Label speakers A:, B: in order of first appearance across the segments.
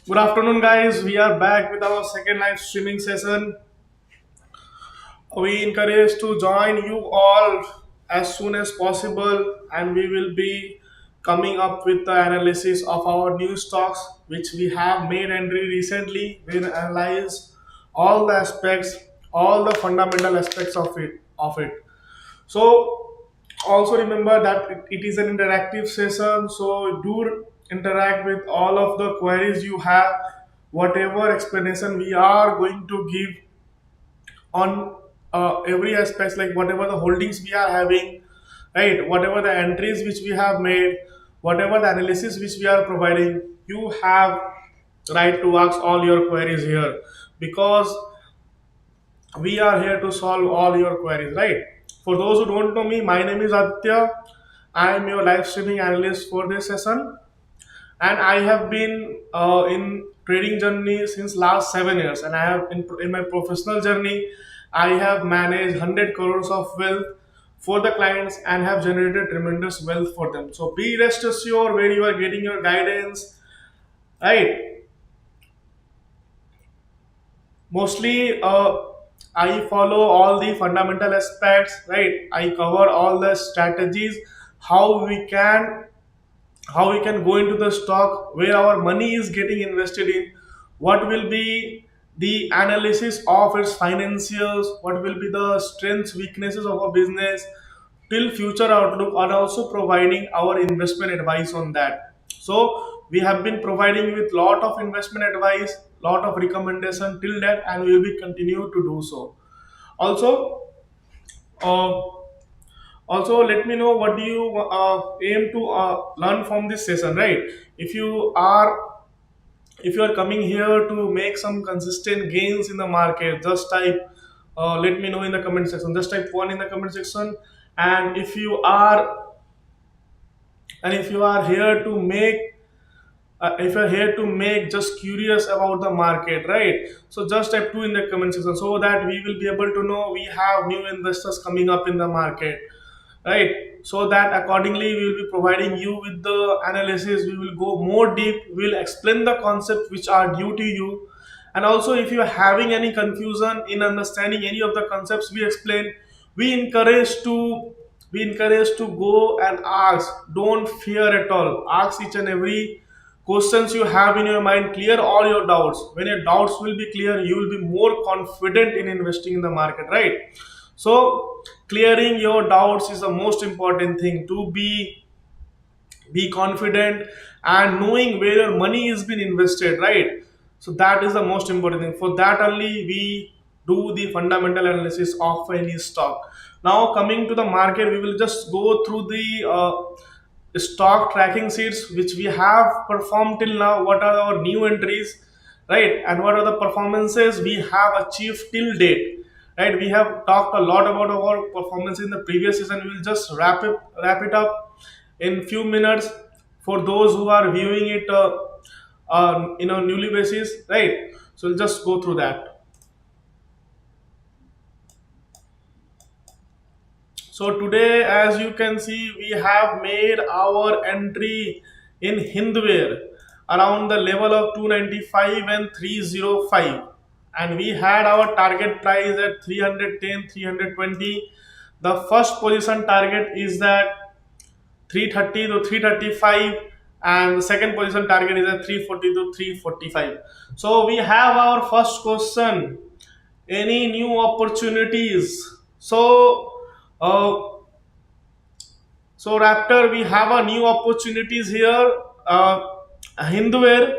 A: Good afternoon, guys. We are back with our second live streaming session. We encourage to join you all as soon as possible, and we will be coming up with the analysis of our new stocks, which we have made entry recently. We will analyze all the aspects, all the fundamental aspects of it. So also remember that it is an interactive session, so do interact with all of the queries you have. Whatever explanation we are going to give on every aspect, like whatever the holdings we are having, right, whatever the entries which we have made, whatever the analysis which we are providing, you have right to ask all your queries here, because we are here to solve all your queries, right? For those who don't know me, my name is Aditya. I am your live streaming analyst for this session, and I have been in trading journey since last 7 years, and I have in my professional journey I have managed 100 crores of wealth for the clients and have generated tremendous wealth for them. So be rest assured where you are getting your guidance, right? Mostly I follow all the fundamental aspects, right? I cover all the strategies, how we can how we can go into the stock, where our money is getting invested in, what will be the analysis of its financials, what will be the strengths weaknesses of a business, till future outlook, and also providing our investment advice on that. So we have been providing with lot of investment advice, lot of recommendation till that, and we will be continue to do so. Also, uh, let me know what do you aim to learn from this session, right? if you are if you are coming here to make some consistent gains in the market, just type let me know in the comment section, just type one in the comment section. And if you are here to make if you're here to make just curious about the market, right, so just type 2 in the comment section, so that we will be able to know we have new investors coming up in the market, right? So that accordingly we will be providing you with the analysis, we will go more deep, we will explain the concepts which are due to you. And also, if you are having any confusion in understanding any of the concepts we explain, we encourage to go and ask. Don't fear at all, ask each and every questions you have in your mind, clear all your doubts. When your doubts will be clear, you will be more confident in investing in the market, right? So clearing your doubts is the most important thing, to be confident and knowing where your money is being invested, right? So that is the most important thing. For that only we do the fundamental analysis of any stock. Now coming to the market, we will just go through the stock tracking sheets which we have performed till now, what are our new entries, right, and what are the performances we have achieved till date, right? We have talked a lot about our performance in the previous season. We will just wrap it up in few minutes for those who are viewing it newly basis, right? So we'll just go through that. So today, as you can see, we have made our entry in Hindware around the level of 295 and 305, and we had our target price at 310, 320. The first position target is that 330 to 335, and the second position target is at 340 to 345. So we have our first question: any new opportunities? Uh, so Raptor, we have a new opportunities here. Hindware,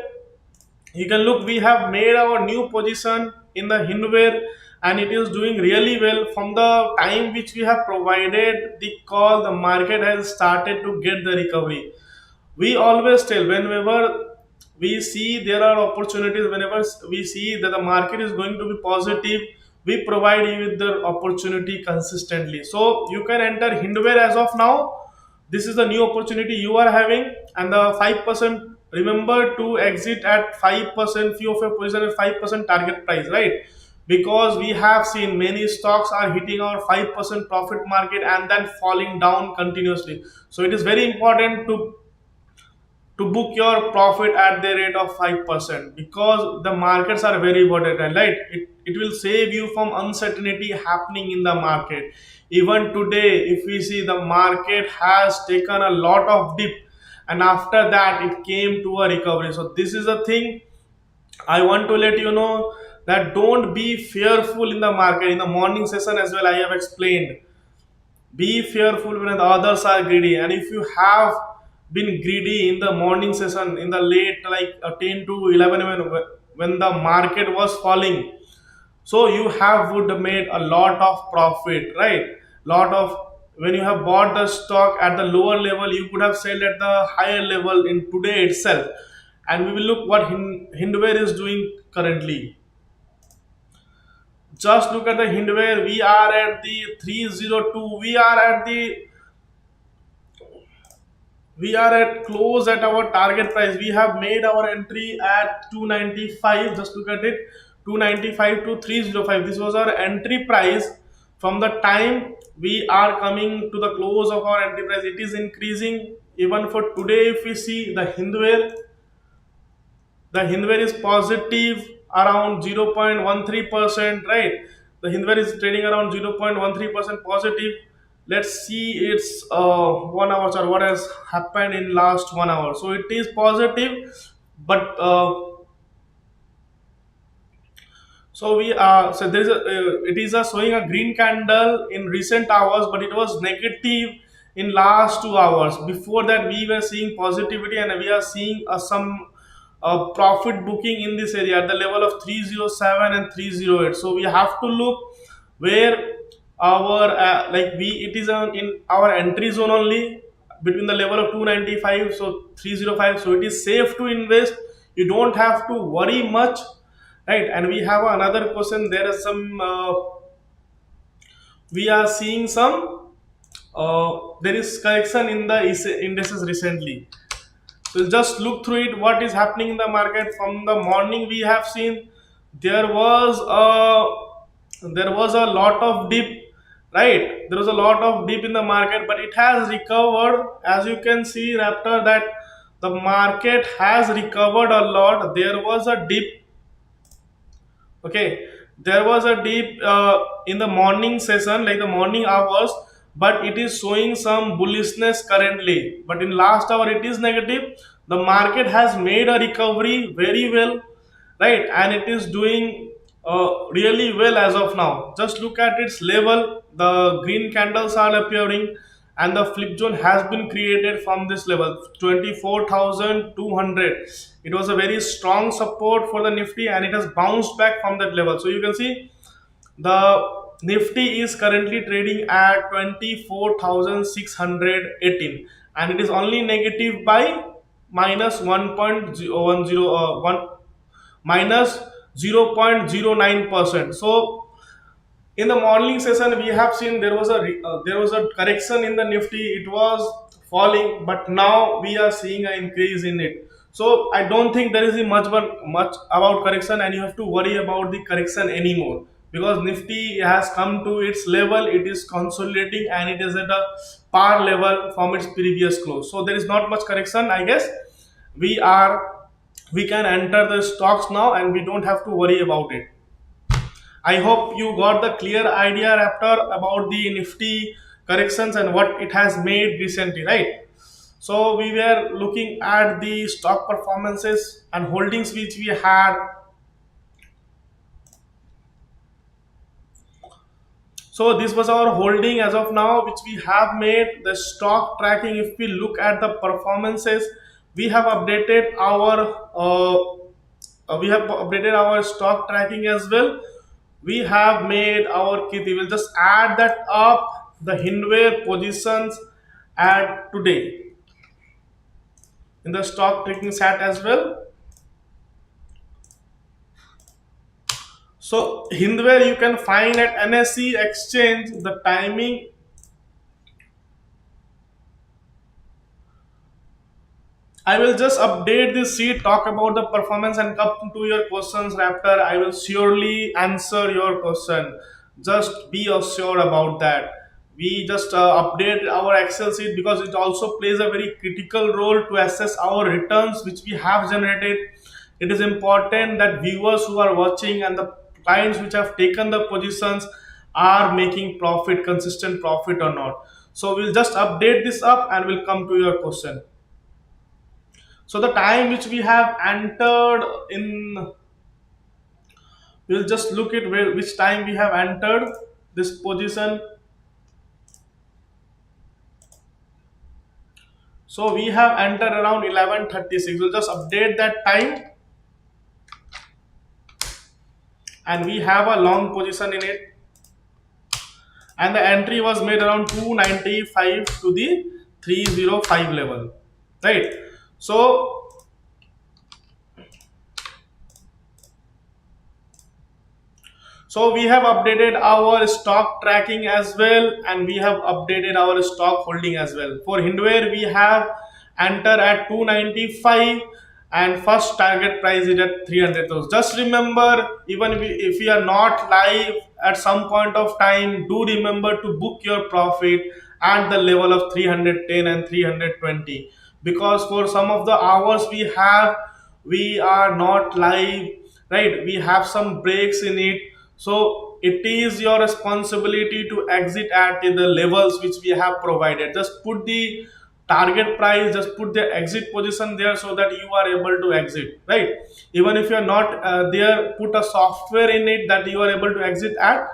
A: you can look, we have made our new position in the Hindware, and it is doing really well. From the time which we have provided the call, the market has started to get the recovery. We always tell, whenever we see there are opportunities, whenever we see that the market is going to be positive, we provide you with the opportunity consistently. So you can enter Hindware as of now. This is the new opportunity you are having, and the 5%, remember to exit at 5%, few of your position at 5% target price, right? Because we have seen many stocks are hitting our 5% profit market and then falling down continuously. So it is very important to book your profit at the rate of 5%, because the markets are very volatile, right? It will save you from uncertainty happening in the market. Even today, if we see, the market has taken a lot of dip, and after that it came to a recovery. So this is the thing I want to let you know, that don't be fearful in the market. In the morning session as well, I have explained, be fearful when the others are greedy. And if you have been greedy in the morning session, in the late, like 10 to 11, when the market was falling, so you have would have made a lot of profit, right? Lot of, when you have bought the stock at the lower level, you could have sold at the higher level in today itself. And we will look what Hindware is doing currently. Just look at the Hindware. We are at the 302. We are at close at our target price. We have made our entry at 295. Just look at it, 295 to 305. This was our entry price. From the time we are coming to the close of our entry price, it is increasing. Even for today, if we see the Hindware is positive around 0.13%, right? The Hindware is trading around 0.13% positive. Let's see its 1 hour chart, what has happened in last 1 hour. So it is positive, but so there is it is a showing a green candle in recent hours, but it was negative in last 2 hours. Before that, we were seeing positivity, and we are seeing some profit booking in this area at the level of 307 and 308. So we have to look where our like we it is in our entry zone only, between the level of 295, so 305. So it is safe to invest. You don't have to worry much, right? And we have another question. There is some we are seeing some there is correction in the indices recently. So just look through it, what is happening in the market. From the morning, we have seen there was a lot of dip, right? There was a lot of dip in the market, but it has recovered. As you can see, after that, the market has recovered a lot. There was a dip. Okay, there was a dip in the morning session, like the morning hours, but it is showing some bullishness currently. But in last hour, it is negative. The market has made a recovery very well, right? And it is doing really well as of now. Just look at its level. The green candles are appearing, and the flip zone has been created from this level 24,200. It was a very strong support for the Nifty, and it has bounced back from that level. So you can see the Nifty is currently trading at 24,618, and it is only negative by minus 1.010 minus 0.09%. So in the morning session, we have seen there was a correction in the Nifty. It was falling, but now we are seeing an increase in it. So I don't think there is much about correction, and you have to worry about the correction anymore, because Nifty has come to its level. It is consolidating, and it is at a par level from its previous close. So there is not much correction, I guess. we are we can enter the stocks now, and we don't have to worry about it. I hope you got the clear idea after about the Nifty corrections and what it has made recently, right? So we were looking at the stock performances and holdings which we had. So this was our holding as of now, which we have made the stock tracking. If we look at the performances, we have updated our stock tracking as well. We have made our kit. We will just add that up the Hindware positions at today in the stock tracking set as well. So Hindware you can find at NSE exchange. The timing, I will just update this sheet, talk about the performance, and come to your questions after. I will surely answer your question. Just be assured about that. we just update our Excel sheet because it also plays a very critical role to assess our returns which we have generated. It is important that viewers who are watching and the clients which have taken the positions are making profit, consistent profit or not. So we'll just update this up and we'll come to your question. So the time which we have entered in, we'll just look at where which time we have entered this position. So we have entered around 11:36. We'll just update that time, and we have a long position in it. And the entry was made around 295 to the 305 level, right? So so we have updated our stock tracking as well, and we have updated our stock holding as well. For Hindware, we have enter at 295 and first target price is at 300,000. Just remember, even if we are not live at some point of time, do remember to book your profit at the level of 310 and 320, because for some of the hours we are not live, right? We have some breaks in it. So it is your responsibility to exit at the levels which we have provided. Just put the target price, just put the exit position there so that you are able to exit, right? Even if you are not there, put a software in it that you are able to exit at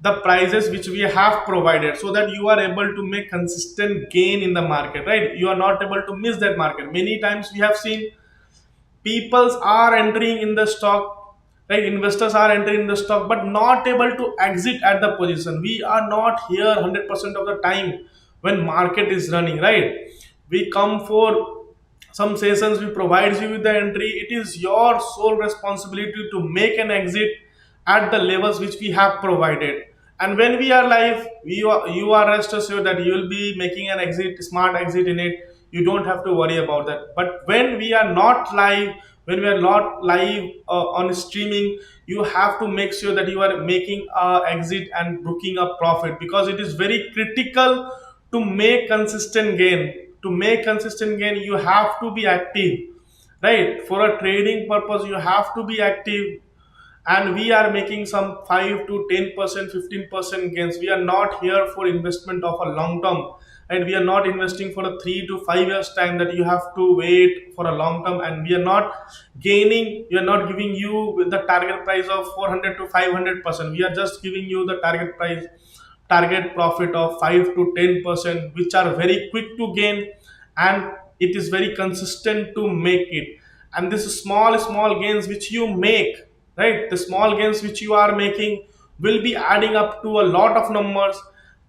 A: the prices which we have provided, so that you are able to make consistent gain in the market, right? You are not able to miss that market. Many times we have seen peoples are entering in the stock, right? Investors are entering in the stock but not able to exit at the position. We are not here 100% of the time when market is running, right? We come for some sessions, we provide you with the entry. It is your sole responsibility to make an exit at the levels which we have provided. And when we are live, you are rest assured that you will be making an exit, smart exit in it. You don't have to worry about that. But when we are not live, when we are not live on streaming, you have to make sure that you are making a exit and booking a profit, because it is very critical to make consistent gain. To make consistent gain, you have to be active, right? For a trading purpose, you have to be active. And we are making some 5 to 10%, 15% gains. We are not here for investment of a long term, and we are not investing for a 3 to 5 years time that you have to wait for a long term. And we are not gaining, we are not giving you with the target price of 400 to 500%. We are just giving you the target price, target profit of 5 to 10%, which are very quick to gain, and it is very consistent to make it. And this small gains which you make, right? The small gains which you are making will be adding up to a lot of numbers,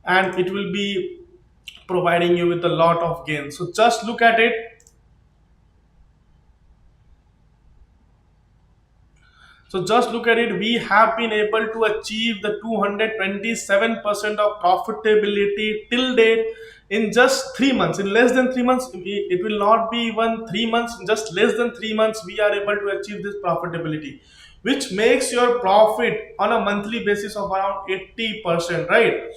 A: and it will be providing you with a lot of gains. So just look at it. So just look at it. We have been able to achieve the 227% of profitability till date in just 3 months. In less than 3 months, it will not be even 3 months. Just less than 3 months, we are able to achieve this profitability, which makes your profit on a monthly basis of around 80%, right?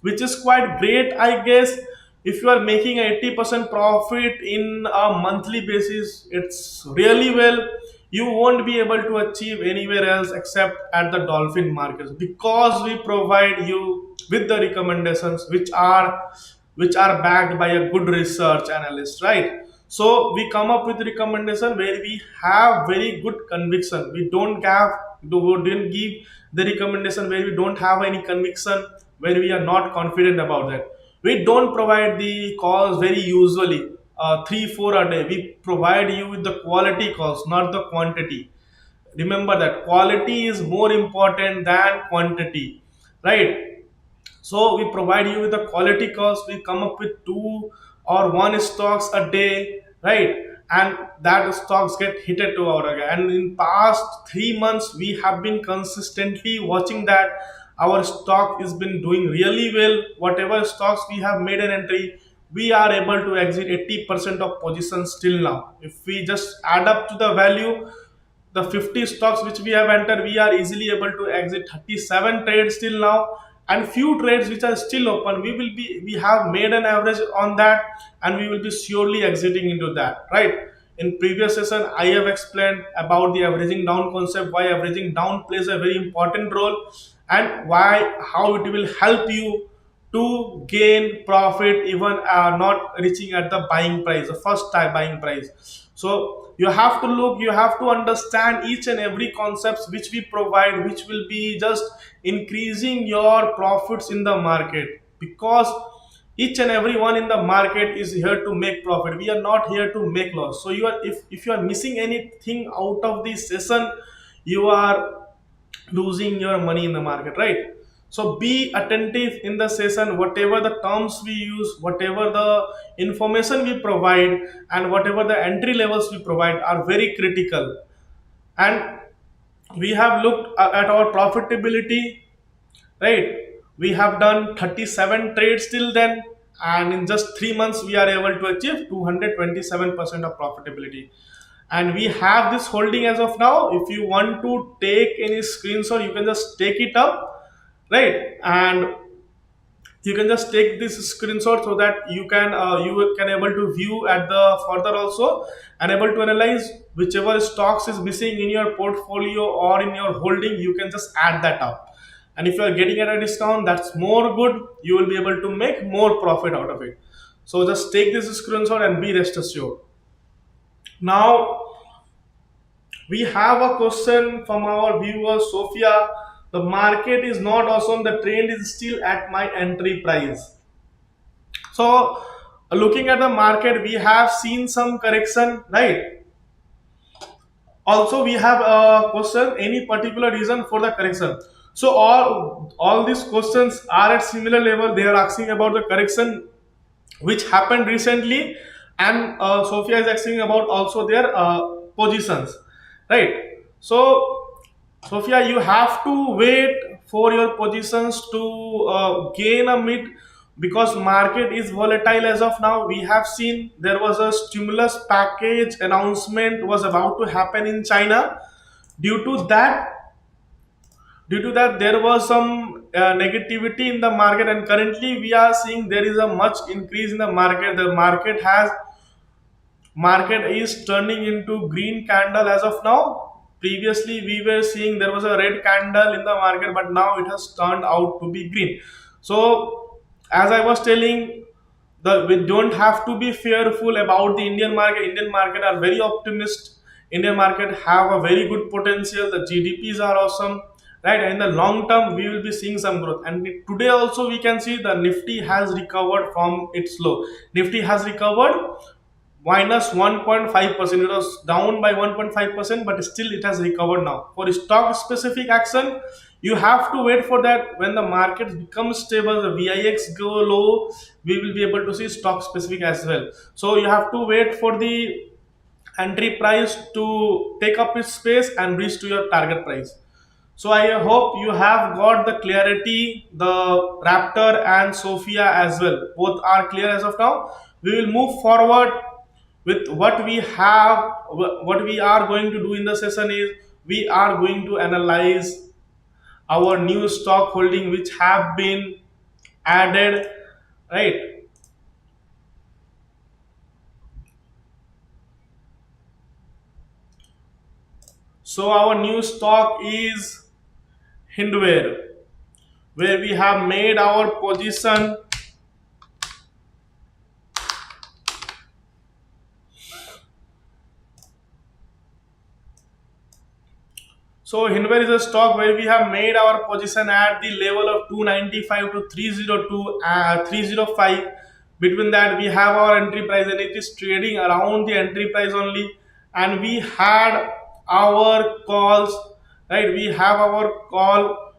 A: Which is quite great, I guess. If you are making a 80% profit in a monthly basis, it's really well. You won't be able to achieve anywhere else except at the dolphin markets, because we provide you with the recommendations which are backed by a good research analyst, right? So we come up with recommendation where we have very good conviction. We didn't give the recommendation where we don't have any conviction, where we are not confident about that. We don't provide the calls very usually, 3 4 a day. We provide you with the quality calls, not the quantity. Remember that quality is more important than quantity, right? So we provide you with the quality cost. We come up with two or one stocks a day, right? And that stocks get hitted to our again. And in past 3 months, we have been consistently watching that our stock has been doing really well. Whatever stocks we have made an entry, we are able to exit 80% of positions till now. If we just add up to the value, the 50 stocks which we have entered, we are easily able to exit 37 trades till now. and few trades which are still open, we have made an average on that, and we will be surely exiting into that, right? In previous session I have explained about the averaging down concept, why averaging down plays a very important role, and why how it will help you to gain profit even not reaching at the buying price, the first time buying price. So you have to look, you have to understand each and every concepts which we provide, which will be just increasing your profits in the market, because each and everyone in the market is here to make profit. We are not here to make loss. So you are, if you are missing anything out of this session, you are losing your money in the market, right? So be attentive in the session, whatever the terms we use, whatever the information we provide, and whatever the entry levels we provide are very critical. And we have looked at our profitability, right? We have done 37 trades till then, and in just 3 months we are able to achieve 227% of profitability. And we have this holding as of now. If you want to take any screenshot, you can just take it up, right? And you can just take this screenshot so that you can able to view at the further also, and able to analyze whichever stocks is missing in your portfolio or in your holding. You can just add that up, and if you are getting at a discount, that's more good. You will be able to make more profit out of it. So just take this screenshot and be rest assured. Now we have a question from our viewer Sophia. The market is not awesome, the trend is still at my entry price. So looking at the market, we have seen some correction, right? Also we have a question, any particular reason for the correction? So all these questions are at similar level. They are asking about the correction which happened recently, and Sophia is asking about also their positions, right? So Sophia, you have to wait for your positions to gain a mid, because market is volatile as of now. We have seen there was a stimulus package announcement was about to happen in China. Due to that, there was some negativity in the market, and currently we are seeing there is a much increase in the market. The market is turning into green candle as of now. Previously we were seeing there was a red candle in the market, but now it has turned out to be green. So as I was telling, we don't have to be fearful about the Indian market. Indian market are very optimist. Indian market have a very good potential. The GDPs are awesome, right? And in the long term we will be seeing some growth. And today also we can see the Nifty has recovered from its low. Nifty has recovered minus 1.5%. It was down by 1.5%, but still it has recovered now. For stock specific action, you have to wait for that. When the market becomes stable, the VIX go low, we will be able to see stock specific as well. So you have to wait for the entry price to take up its space and reach to your target price. So I hope you have got the clarity. The Raptor and Sophia as well, both are clear as of now. We will move forward with what we have. What we are going to do in the session is we are going to analyze our new stock holding which have been added, right? So our new stock is Hindware, where we have made our position. So Hinware is a stock where we have made our position at the level of 295 to 302, 305. Between that we have our entry price, and it is trading around the entry price only. And we had our calls, right? We have our call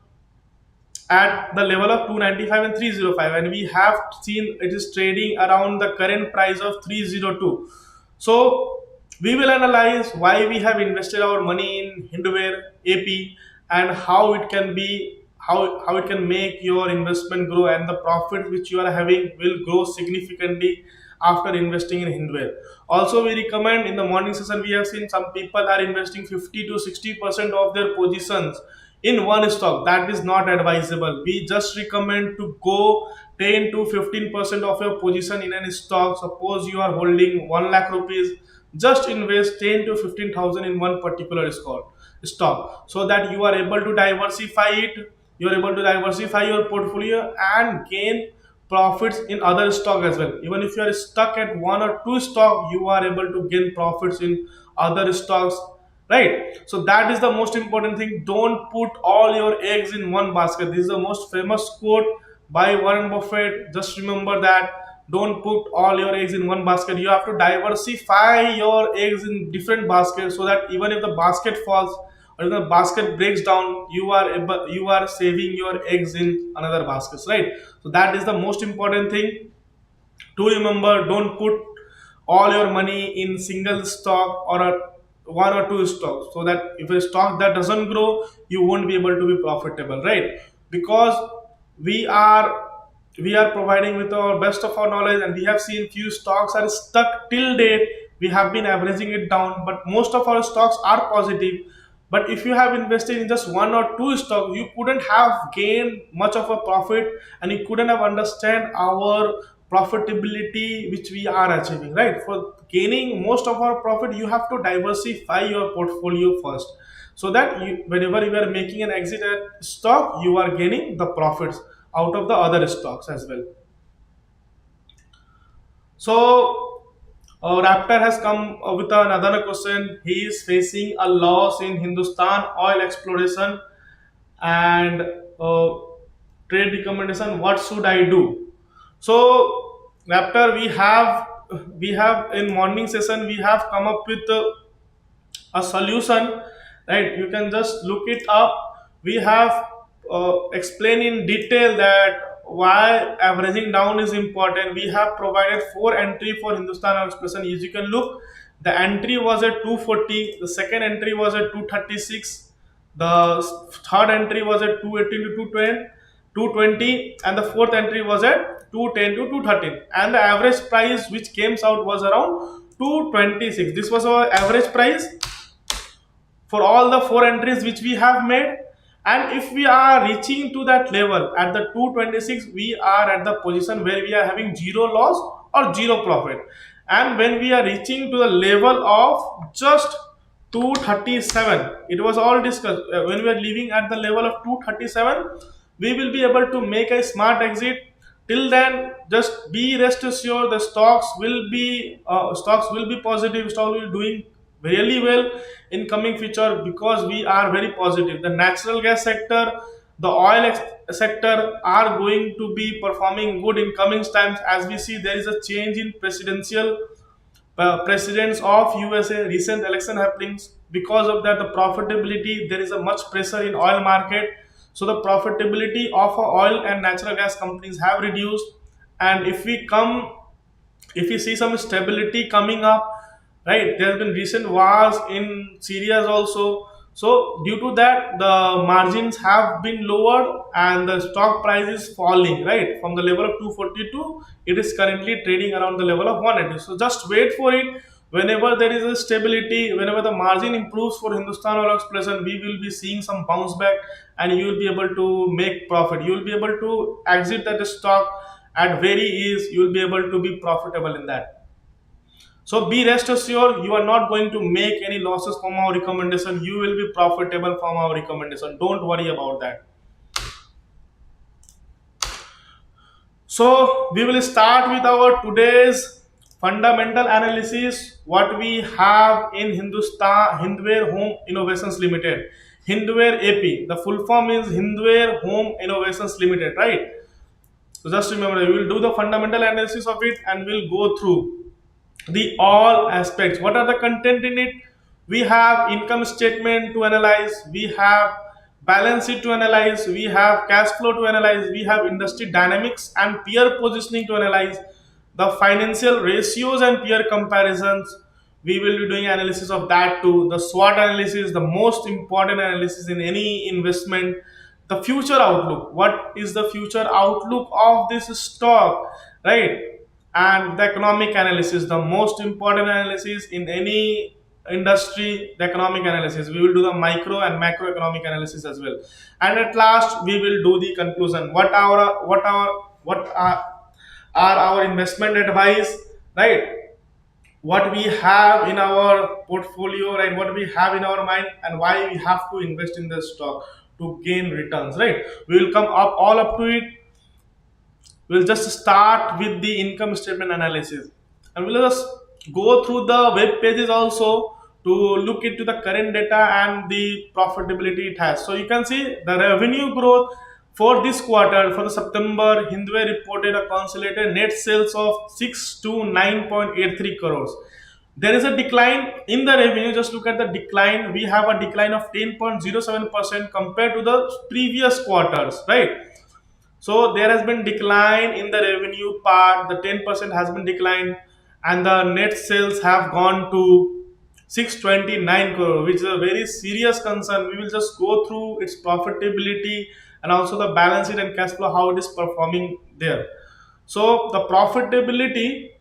A: at the level of 295 and 305, and we have seen it is trading around the current price of 302. So we will analyze why we have invested our money in Hindware AP, and how it can be, how it can make your investment grow, and the profit which you are having will grow significantly after investing in Hindware. Also we recommend, in the morning session we have seen some people are investing 50 to 60% of their positions in one stock. That is not advisable. We just recommend to go 10 to 15% of your position in any stock. Suppose you are holding 1 lakh rupees, just invest 10 to 15,000 in one particular stock, so that you are able to diversify it. You are able to diversify your portfolio and gain profits in other stock as well. Even if you are stuck at one or two stock, you are able to gain profits in other stocks, right? So that is the most important thing. Don't put all your eggs in one basket. This is the most famous quote by Warren Buffett. Just remember that. Don't put all your eggs in one basket. You have to diversify your eggs in different baskets, so that even if the basket falls or if the basket breaks down, you are saving your eggs in another baskets, right? So that is the most important thing to remember. Don't put all your money in single stock or a one or two stocks, so that if a stock that doesn't grow, you won't be able to be profitable, right? Because we are we are providing with our best of our knowledge, and we have seen few stocks are stuck till date. We have been averaging it down, but most of our stocks are positive. But if you have invested in just one or two stocks, you couldn't have gained much of a profit, and you couldn't have understand our profitability which we are achieving, right? For gaining most of our profit, you have to diversify your portfolio first, so that whenever you are making an exit at stock, you are gaining the profits out of the other stocks as well. So Raptor has come with another question. He is facing a loss in Hindustan oil exploration and trade recommendation. What should I do? So Raptor, we have in morning session we have come up with a solution, right? You can just look it up. We have explained in detail that why averaging down is important. We have provided four entry for Hindustan expression. As you can look, the entry was at 240, the second entry was at 236, the third entry was at 218 to 220, and the fourth entry was at 210 to 213, and the average price which came out was around 226. This was our average price for all the four entries which we have made. And if we are reaching to that level at the 226, we are at the position where we are having zero loss or zero profit. And when we are reaching to the level of just 237, it was all discussed. When we are living at the level of 237, we will be able to make a smart exit. Till then, just be rest assured the stocks will be positive. Stock will be doing really well in coming future, because we are very positive. The natural gas sector, the sector are going to be performing good in coming times. As we see, there is a change in presidents of USA, recent election happenings. Because of that, the profitability, there is a much pressure in oil market. So the profitability of oil and natural gas companies have reduced. And if we see some stability coming up, right? There have been recent wars in Syria also. So due to that, the margins have been lowered and the stock price is falling, right? From the level of 242, it is currently trading around the level of 180. So just wait for it. Whenever there is a stability, whenever the margin improves for Hindustan Oil Exploration, we will be seeing some bounce back, and you will be able to make profit. You will be able to exit that stock at very ease. You will be able to be profitable in that. So be rest assured, you are not going to make any losses from our recommendation. You will be profitable from our recommendation. Don't worry about that. So we will start with our today's fundamental analysis. What we have in Hindware Home Innovations Limited, Hindware AP. The full form is Hindware Home Innovations Limited, right? So just remember, we will do the fundamental analysis of it, and we'll go through the all aspects. What are the content in it? We have income statement to analyze, we have balance sheet to analyze, we have cash flow to analyze, we have industry dynamics and peer positioning to analyze, the financial ratios and peer comparisons. We will be doing analysis of that too. The SWOT analysis, the most important analysis in any investment. The future outlook, what is the future outlook of this stock, right? And the economic analysis, the most important analysis in any industry, the economic analysis. We will do the micro and macroeconomic analysis as well. And at last, we will do the conclusion. What are our investment advice, right? What we have in our portfolio, right? What we have in our mind, and why we have to invest in the stock to gain returns, right? We will come up all up to it. We'll just start with the income statement analysis, and we'll just go through the web pages also to look into the current data and the profitability it has. So you can see the revenue growth for this quarter, for the September, Hindware reported a consolidated net sales of 6 to 9.83 crores. There is a decline in the revenue. Just look at the decline. We have a decline of 10.07% compared to the previous quarters, right? So there has been decline in the revenue part. The 10% has been declined, and the net sales have gone to 629 crore, which is a very serious concern. We will just go through its profitability and also the balance sheet and cash flow, how it is performing there. So the profitability,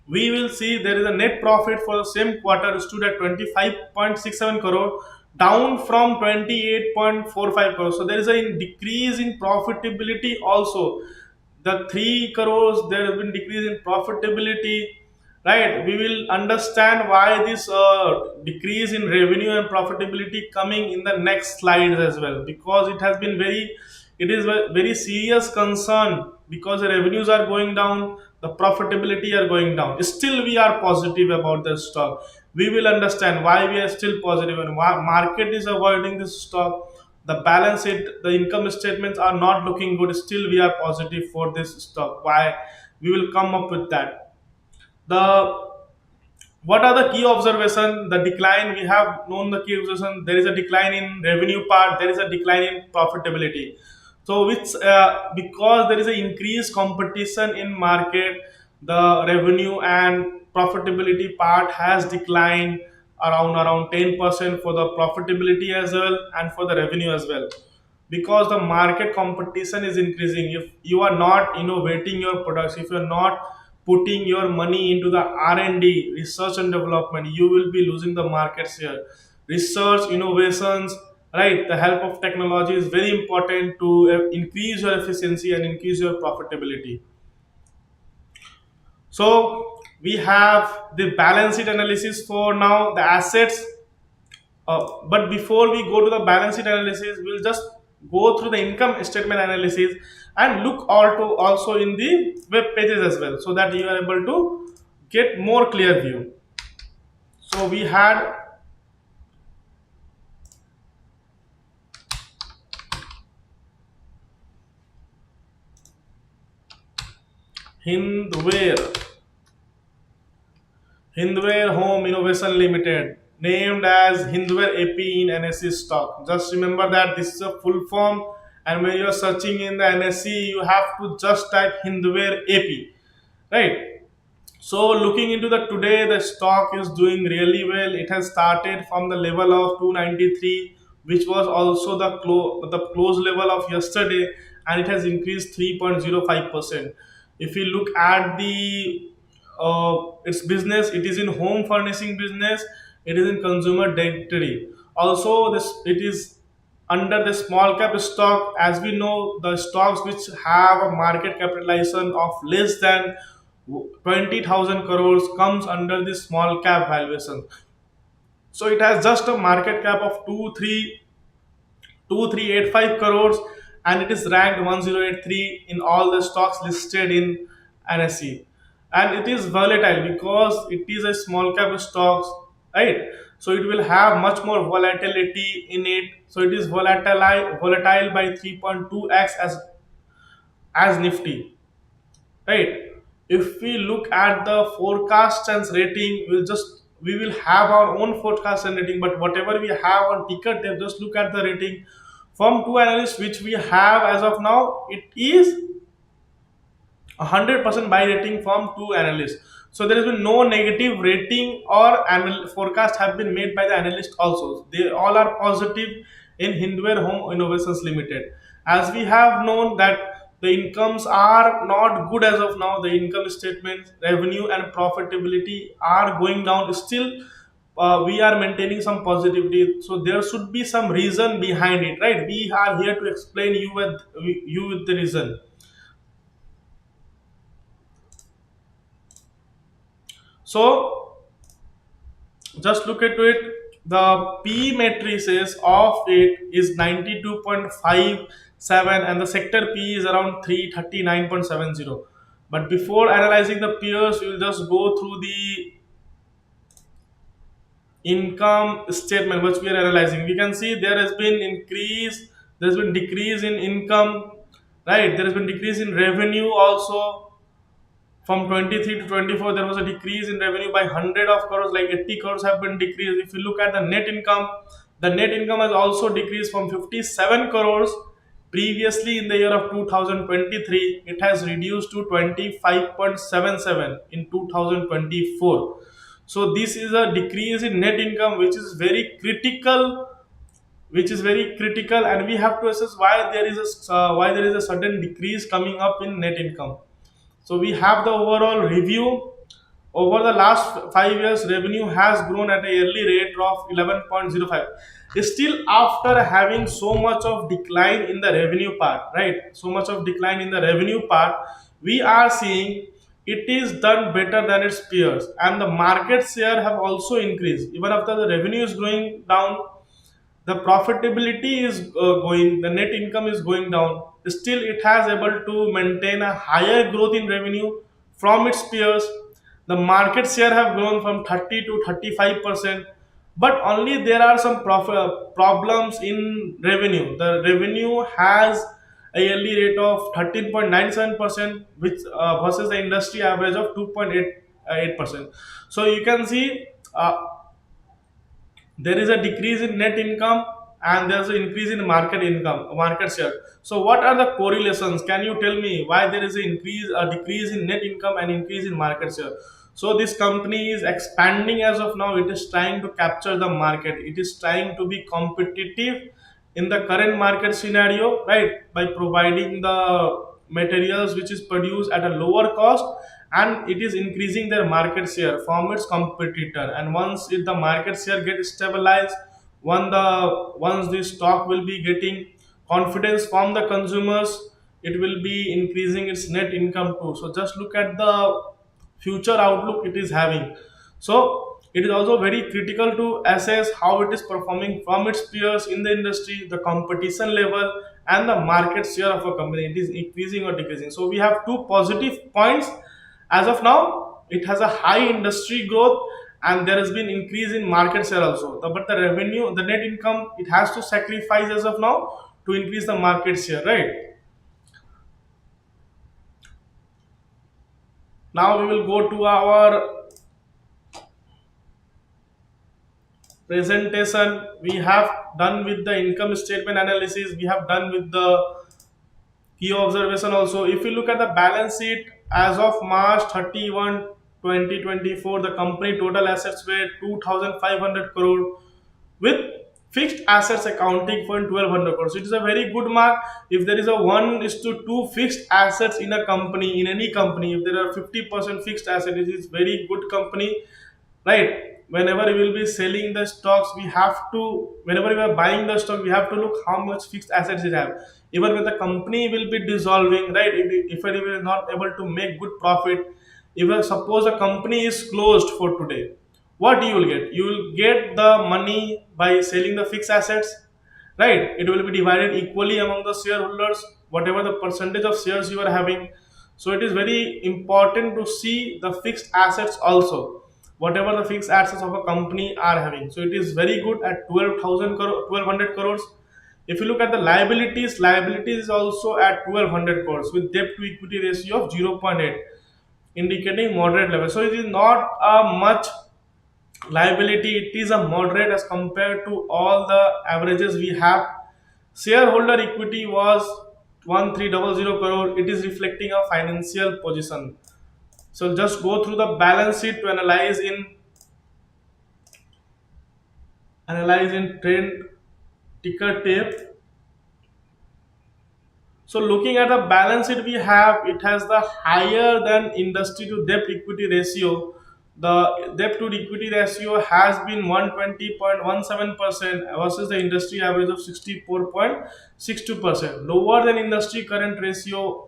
A: we will see there is a net profit for the same quarter stood at 25.67 crore, down from 28.45 crore. So there is a decrease in profitability also. The 3 crores there has been decrease in profitability, right? We will understand why this decrease in revenue and profitability coming in the next slides as well, because it is a very serious concern, because the revenues are going down, the profitability are going down. Still we are positive about the stock. We will understand why we are still positive and why market is avoiding this stock. The balance sheet, the income statements are not looking good. Still we are positive for this stock. Why? We will come up with that. The What are the key observation? The decline, we have known the key observation. There is a decline in revenue part, there is a decline in profitability. So which because there is an increased competition in market, the revenue and profitability part has declined around 10% for the profitability as well, and for the revenue as well, because the market competition is increasing. If you are not innovating your products, if you are not putting your money into the R&D, research and development, you will be losing the market share. Research, innovations, right? The help of technology is very important to increase your efficiency and increase your profitability. So we have the balance sheet analysis for now, the assets. But before we go to the balance sheet analysis, we'll just go through the income statement analysis and look also in the web pages as well, so that you are able to get more clear view. So we had Hindware, Hindware Home Innovation Limited, named as Hindware AP in NSE stock. Just remember that this is a full form, and when you are searching in the NSE, you have to just type Hindware AP, right? So looking into the today, the stock is doing really well. It has started from the level of 293, which was also the close level of yesterday, and it has increased 3.05%. If you look at the its business, it is in home furnishing business, it is in consumer dictionary. Also, this it is under the small cap stock. As we know, the stocks which have a market capitalization of less than 20,000 crores comes under the small cap valuation. So it has just a market cap of 2385 crores, and it is ranked 1083 in all the stocks listed in NSE. And it is volatile because it is a small cap stocks, right? So it will have much more volatility in it. So it is volatile by 3.2x as Nifty, right? If we look at the forecast and rating, we will have our own forecast and rating, but whatever we have on ticker tape, just look at the rating from two analysts which we have as of now. It is 100% buy rating from two analysts. So there has been no negative rating or forecast have been made by the analyst also. They all are positive in Hindware Home Innovations Limited. As we have known that the incomes are not good as of now, the income statements, revenue and profitability are going down still. we are maintaining some positivity, so there should be some reason behind it, right? We are here to explain you with the reason. So just look at it. The P matrices of it is 92.57 and the sector P is around 339.70. But before analyzing the peers, we will just go through the income statement which we are analyzing. We can see there has been increase, there has been decrease in income, right? There has been decrease in revenue also. From 23 to 24 there was a decrease in revenue by 100 of crores, like 80 crores have been decreased. If you look at the net income has also decreased from 57 crores previously in the year of 2023. It has reduced to 25.77 in 2024. So this is a decrease in net income which is very critical, and we have to assess why there is a sudden decrease coming up in net income. So we have the overall review. Over the last 5 years, revenue has grown at a yearly rate of 11.05. Still, after having so much of decline in the revenue part, right? So much of decline in the revenue part, we are seeing it is done better than its peers, and the market share have also increased. Even after the revenue is going down, the profitability is going, the net income is going down, still it has able to maintain a higher growth in revenue from its peers. The market share have grown from 30 to 35%, but only there are some problems in revenue. The revenue has a yearly rate of 13.97%, which versus the industry average of 2.88%. So you can see there is a decrease in net income and there's an increase in market share. So what are the correlations? Can you tell me why there is a decrease in net income and increase in market share? So this company is expanding. As of now, it is trying to capture the market, it is trying to be competitive in the current market scenario, right, by providing the materials which is produced at a lower cost, and it is increasing their market share from its competitor. And once the market share gets stabilized, once the stock will be getting confidence from the consumers, it will be increasing its net income too. So just look at the future outlook it is having. So it is also very critical to assess how it is performing from its peers in the industry, the competition level, and the market share of a company. It is increasing or decreasing. So we have two positive points. As of now, it has a high industry growth and there has been increase in market share also. But the revenue, the net income, it has to sacrifice as of now to increase the market share, right? Now we will go to our presentation. We have done with the income statement analysis, we have done with the key observation also. If you look at the balance sheet as of March 31, 2024, the company total assets were 2500 crore with fixed assets accounting for 1200 crores. It is a very good mark. If there is a 1 is to 2 fixed assets in a company, in any company, if there are 50% fixed asset, it is very good company, right? Whenever we will be selling the stocks, we have to, whenever we are buying the stock, we have to look how much fixed assets it have. Even when the company will be dissolving, right, if it is not able to make good profit, if suppose a company is closed for today, what you will get? You will get the money by selling the fixed assets, right? It will be divided equally among the shareholders, whatever the percentage of shares you are having. So it is very important to see the fixed assets also, whatever the fixed assets of a company are having. So it is very good at 1200 crores. If you look at the liabilities is also at 1200 crores with debt to equity ratio of 0.8, indicating moderate level. So it is not a much liability, it is a moderate as compared to all the averages we have. Shareholder equity was 1300 crore. It is reflecting a financial position. So just go through the balance sheet to analyze in trend ticker tape. So looking at the balance sheet we have, it has the higher than industry to debt equity ratio. the debt to equity ratio has been 120.17% versus the industry average of 64.62%, lower than industry current ratio.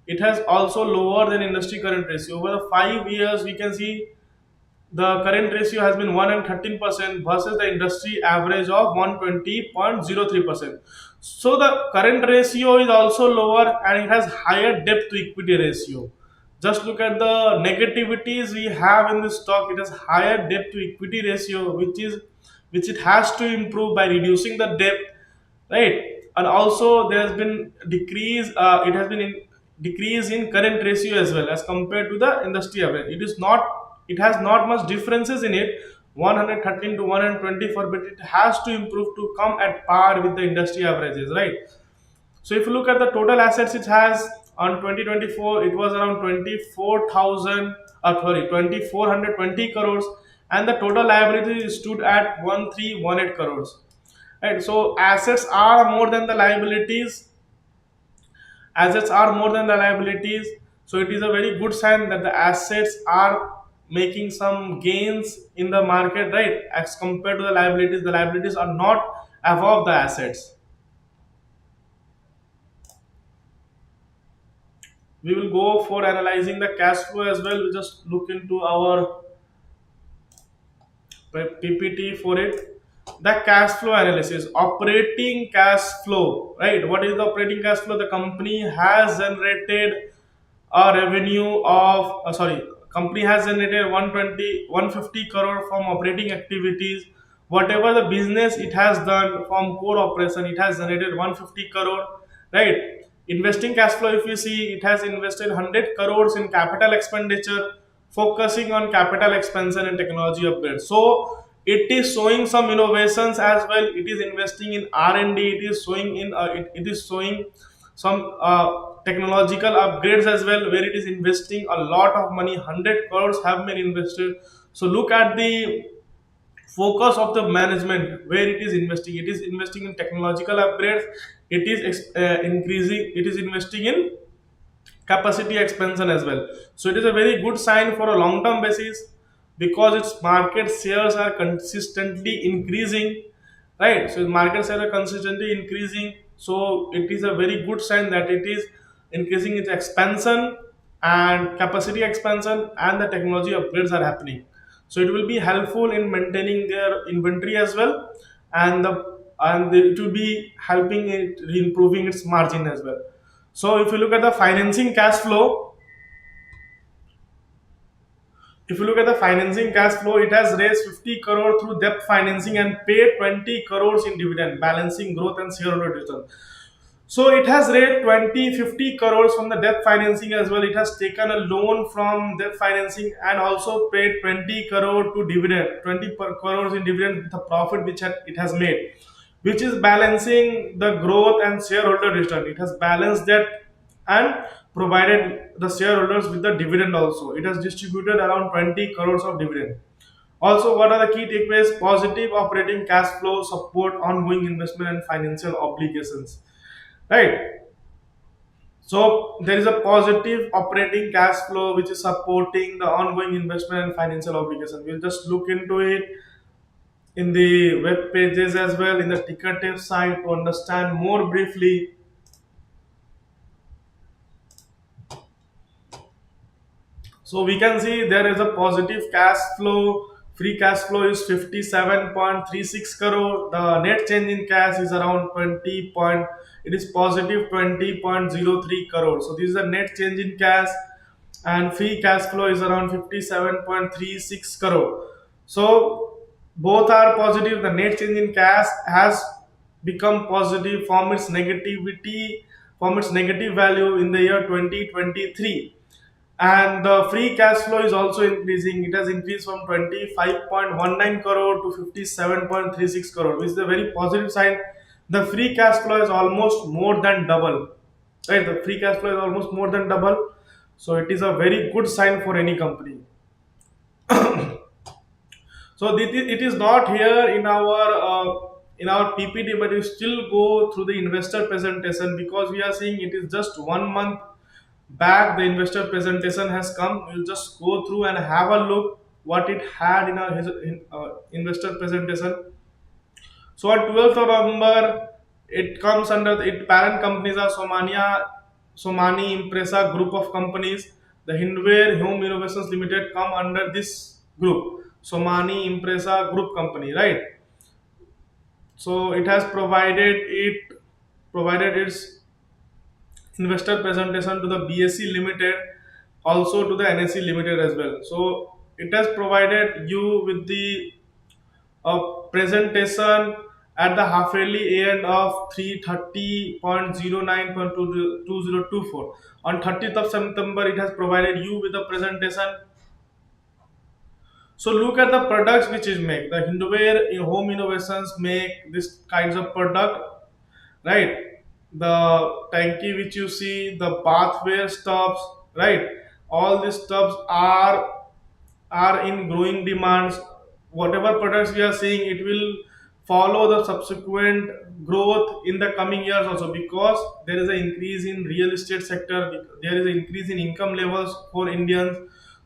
A: It has also lower than industry current ratio. Over the 5 years, we can see the current ratio has been 113% versus the industry average of 120.03%. So the current ratio is also lower and it has higher debt to equity ratio. Just look at the negativities we have in this stock. It has higher debt to equity ratio, which it has to improve by reducing the debt, right? And also there has been decrease, it has been in decrease in current ratio as well as compared to the industry average. It has not much differences in it, 113 to 124, but it has to improve to come at par with the industry averages, right? So if you look at the total assets, it has on 2024 it was around 24,000, sorry, 2420 crores, and the total liability stood at 1318 crores. Right, so assets are more than the liabilities. So it is a very good sign that the assets are making some gains in the market, right? As compared to the liabilities are not above the assets. We will go for analyzing the cash flow as well. We'll just look into our PPT for it. The cash flow analysis, operating cash flow, right? What is the operating cash flow? The company has generated a revenue of, company has generated 120, 150 crore from operating activities. Whatever the business it has done from core operation, it has generated 150 crore, right? Investing cash flow, if you see, it has invested 100 crores in capital expenditure, focusing on capital expansion and technology upgrades. So it is showing some innovations as well. It is investing in R&D. It is showing it is showing some technological upgrades as well, where it is investing a lot of money. 100 crores have been invested. So look at the focus of the management, where it is investing. It is investing in technological upgrades. It is increasing. It is investing in capacity expansion as well. So it is a very good sign for a long term basis, because its market shares are consistently increasing, right? So market shares are consistently increasing. So it is a very good sign that it is increasing its expansion and capacity expansion, and the technology upgrades are happening. So it will be helpful in maintaining their inventory as well, and it will be helping it improving its margin as well. So if you look at the financing cash flow, if you look at the financing cash flow, it has raised 50 crore through debt financing and paid 20 crores in dividend, balancing growth and shareholder return. So it has raised 50 crores from the debt financing as well. It has taken a loan from debt financing and also paid 20 crore to dividend, 20 crores in dividend with the profit which it has made, which is balancing the growth and shareholder return. It has balanced that and provided the shareholders with the dividend also. It has distributed around 20 crores of dividend. Also, what are the key takeaways? Positive operating cash flow support ongoing investment and financial obligations. Right. So there is a positive operating cash flow which is supporting the ongoing investment and financial obligation. We'll just look into it in the web pages as well, in the ticker tape side, to understand more briefly. So we can see there is a positive cash flow. Free cash flow is 57.36 crore. The net change in cash is around 20 point. It is positive 20.03 crore. So this is the net change in cash, and free cash flow is around 57.36 crore. So both are positive. The net change in cash has become positive from its negative value in the year 2023, and the free cash flow is also increasing. It has increased from 25.19 crore to 57.36 crore, which is a very positive sign. The free cash flow is almost more than double, right? The free cash flow is almost more than double. So it is a very good sign for any company. So it is not here in our PPT, but you still go through the investor presentation, because we are seeing it is just 1 month back the investor presentation has come. We'll just go through and have a look what it had in our investor presentation. So on 12th of November, it comes under its parent companies are Somani Impresa group of companies. The Hindware Home Innovations Limited come under this group, Somani Impresa group company, right? So it has provided its investor presentation to the BSC Limited, also to the NSE Limited as well. So it has provided you with the presentation at the half yearly end of 330.09.2024. On 30th of September, it has provided you with the presentation. So look at the products which is make. The Hindware Home Innovations make this kinds of product, right? The tanky which you see, the bathware tubs, right? All these tubs are in growing demands. Whatever products we are seeing, it will follow the subsequent growth in the coming years also, because there is an increase in real estate sector, there is an increase in income levels for Indians.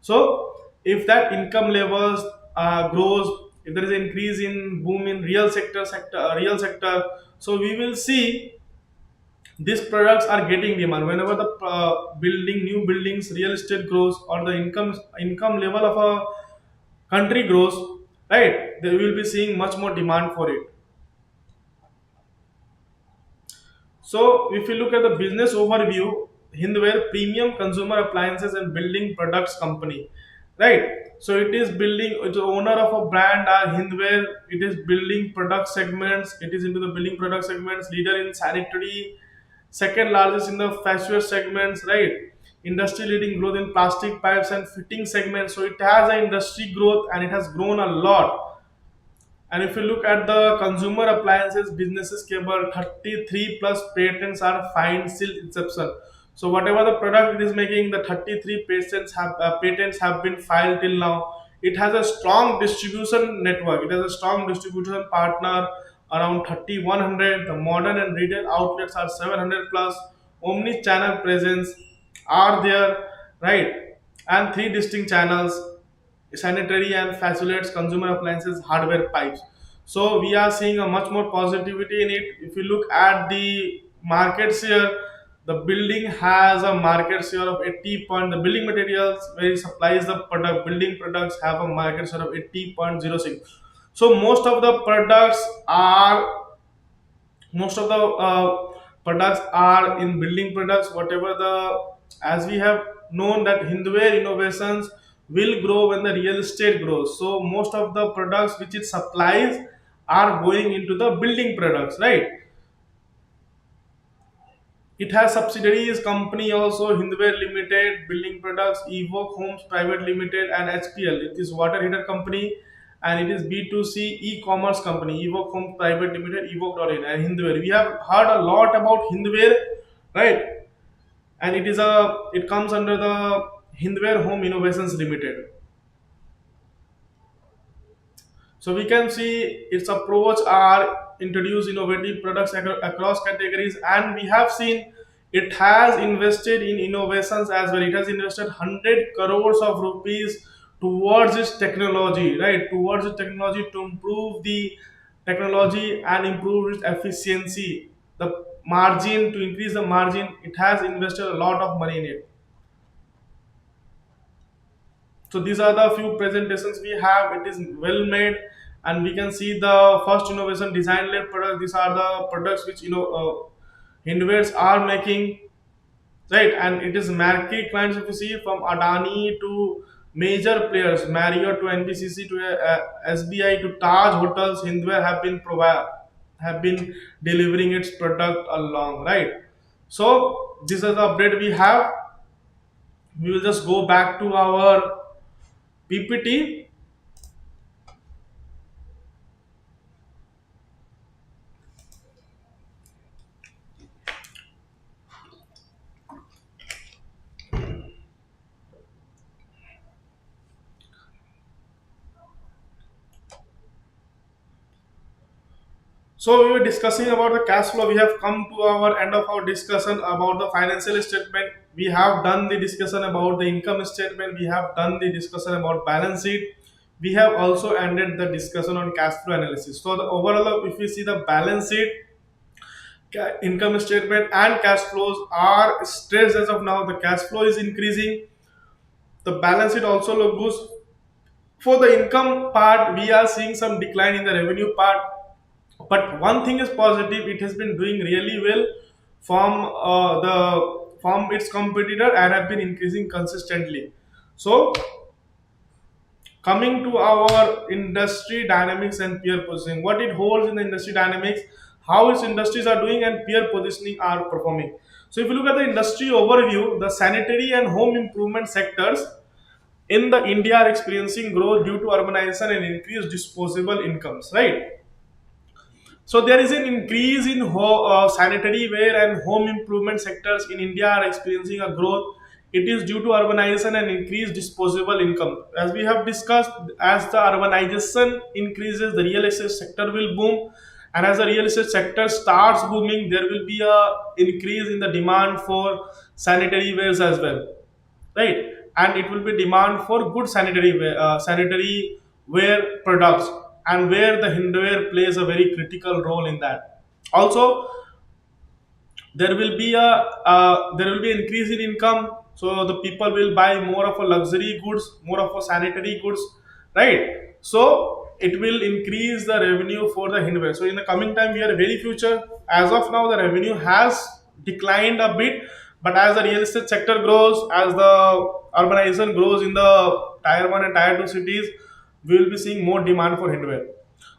A: So if that income levels grows, if there is an increase in boom in real sector, so we will see these products are getting demand whenever the building new buildings, real estate grows, or the income level of a country grows, right? They will be seeing much more demand for it. So if you look at the business overview, Hindware premium consumer appliances and building products company, right? So it is building, it's the owner of a brand Hindware. It is building product segments. It is into the building product segments, leader in sanitary, second largest in the fashion segments, right? Industry leading growth in plastic pipes and fitting segments. So it has an industry growth and it has grown a lot. And if you look at the consumer appliances businesses cable, 33 plus patents are filed till inception. So whatever the product it is making, the 33 patents have been filed till now. It has a strong distribution network. It has a strong distribution partner around 3100. The modern and retail outlets are 700 plus. Omni channel presence are there, right? And three distinct channels: sanitary and facilitates consumer appliances hardware pipes. So we are seeing a much more positivity in it. If you look at the market share, the building has a market share of 80 point. The building materials where it supplies the product, building products have a market share of 80.06. So most of the products are in building products. Whatever the, as we have known that Hindware innovations will grow when the real estate grows, so most of the products which it supplies are going into the building products, right? It has subsidiaries company also: Hindware Limited, Building Products, Evoke Homes Private Limited, and HPL. It is water heater company, and it is B2C e-commerce company: Evoke Homes Private Limited, Evoke.in, and Hindware. We have heard a lot about Hindware, right? And it comes under the Hindware Home Innovations Limited. So we can see its approach are introduce innovative products across categories, and we have seen it has invested in innovations as well. It has invested 100 crores of rupees towards its technology, right? Towards its technology to improve the technology and improve its efficiency. The margin, to increase the margin, it has invested a lot of money in it. So these are the few presentations we have. It is well made, and we can see the first innovation design led product. These are the products which Hindwares are making, right? And it is marquee clients. If you see, from Adani to major players, Marriott to NBCC to SBI to Taj Hotels, Hindware have been delivering its product along, right? So this is the update we have. We will just go back to our PPT. So we were discussing about the cash flow. We have come to our end of our discussion about the financial statement. We have done the discussion about the income statement. We have done the discussion about balance sheet. we have also ended the discussion on cash flow analysis. So the overall, if we see the balance sheet, income statement, and cash flows are stressed as of now. The cash flow is increasing. The balance sheet also looks good. For the income part, we are seeing some decline in the revenue part. But one thing is positive; it has been doing really well from its competitor and have been increasing consistently. So coming to our industry dynamics and peer positioning, what it holds in the industry dynamics, how its industries are doing, and peer positioning are performing. So if you look at the industry overview, the sanitary and home improvement sectors in the India are experiencing growth due to urbanization and increased disposable incomes, right? So there is an increase in sanitary ware and home improvement sectors in India are experiencing a growth. It is due to urbanization and increased disposable income. As we have discussed, as the urbanization increases, the real estate sector will boom, and as the real estate sector starts booming, there will be a increase in the demand for sanitary wares as well, right? And it will be demand for good sanitary ware products, and where the hardware plays a very critical role in that. Also, there will be increase in income, so the people will buy more of a luxury goods, more of a sanitary goods, right? So it will increase the revenue for the hardware. So in the coming time, we are very future. As of now, the revenue has declined a bit, but as the real estate sector grows, as the urbanization grows in the tier 1 and tier 2 cities, we will be seeing more demand for hardware.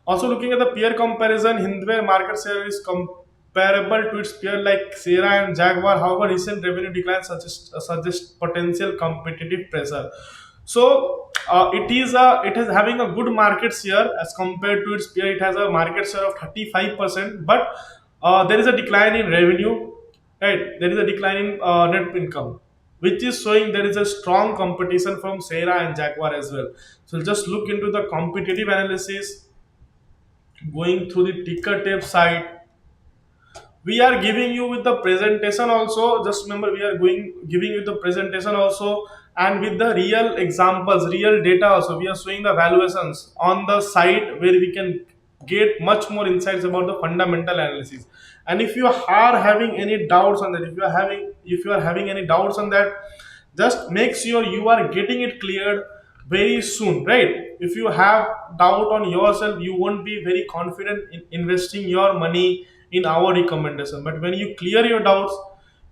A: Also, looking at the peer comparison, Hindware market share is comparable to its peer like Sierra and Jaguar. However, recent revenue declines suggest potential competitive pressure. So, it is having a good market share as compared to its peer. It has a market share of 35%, but there is a decline in revenue. Right, there is a decline in net income, which is showing there is a strong competition from Sierra and Jaguar as well. So just look into the competitive analysis, going through the ticker tape side. We are giving you with the presentation also. Just remember, we are going giving you the presentation also, and with the real examples, real data also. We are showing the valuations on the site where we can get much more insights about the fundamental analysis. And if you are having any doubts on that, if you are having any doubts on that, just make sure you are getting it cleared very soon, right? If you have doubt on yourself, you won't be very confident in investing your money in our recommendation. But when you clear your doubts,